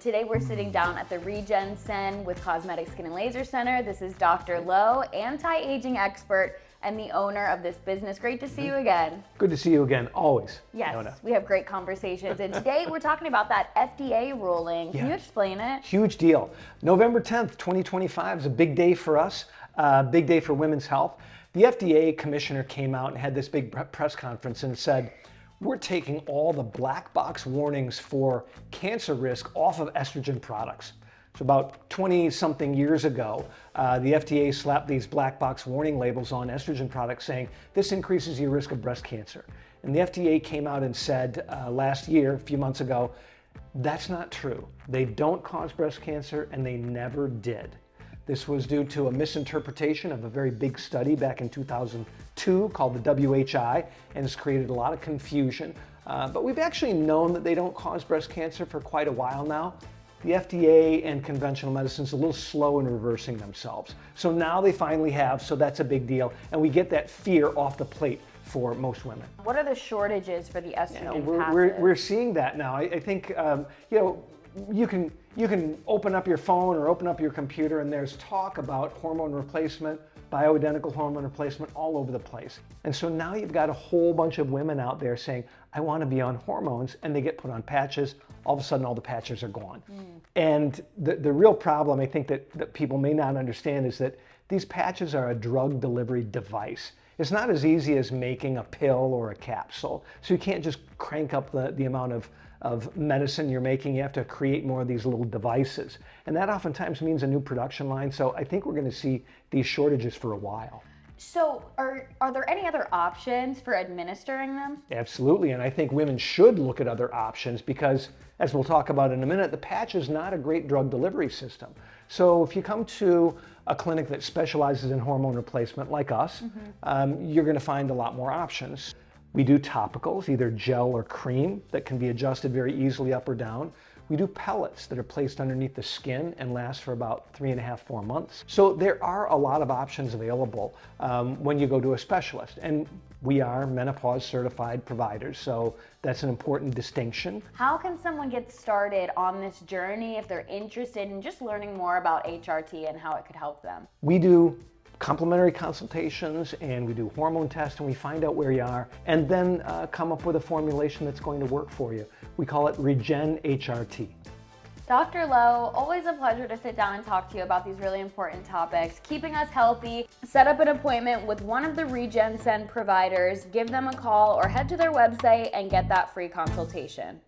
Today we're sitting down at the Regencen with Cosmetic Skin and Laser Center. This is Dr. Lowe, anti-aging expert and the owner of this business. Great to see you again. Good to see you again, always. Yes, Nona. we have great conversations. And today we're talking about that FDA ruling. Can you explain it? Huge deal. November 10th, 2025 is a big day for us, big day for women's health. The FDA commissioner came out and had this big press conference and said, we're taking all the black box warnings for cancer risk off of estrogen products. So about 20-something years ago, the FDA slapped these black box warning labels on estrogen products saying this increases your risk of breast cancer. And the FDA came out and said last year, a few months ago, that's not true. They don't cause breast cancer and they never did. This was due to a misinterpretation of a very big study back in 2002 called the WHI, and it's created a lot of confusion. But we've actually known that they don't cause breast cancer for quite a while now. The FDA and conventional medicine's a little slow in reversing themselves. So now they finally have, so that's a big deal. And we get that fear off the plate for most women. What are the shortages for the estrogen we're seeing that now. I think, you can open up your phone or open up your computer and there's talk about hormone replacement, bioidentical hormone replacement all over the place. And so now you've got a whole bunch of women out there saying, I want to be on hormones, and they get put on patches. All of a sudden, all the patches are gone. And the real problem, I think, that people may not understand is that these patches are a drug delivery device. It's not as easy as making a pill or a capsule. So you can't just crank up the amount of medicine you're making. You have to create more of these little devices. And that oftentimes means a new production line. So I think we're going to see these shortages for a while. So are there any other options for administering them? Absolutely, and I think women should look at other options because, as we'll talk about in a minute, the patch is not a great drug delivery system. So if you come to a clinic that specializes in hormone replacement like us, you're going to find a lot more options. We do topicals, either gel or cream, that can be adjusted very easily up or down. We do pellets that are placed underneath the skin and last for about 3.5 to 4 months. So there are a lot of options available when you go to a specialist. And we are menopause certified providers, so that's an important distinction. How can someone get started on this journey if they're interested in just learning more about HRT and how it could help them? We do complimentary consultations and we do hormone tests and we find out where you are and then come up with a formulation that's going to work for you. We call it Regen HRT. Dr. Lowe, always a pleasure to sit down and talk to you about these really important topics, keeping us healthy. Set up an appointment with one of the Regencen providers, give them a call or head to their website and get that free consultation.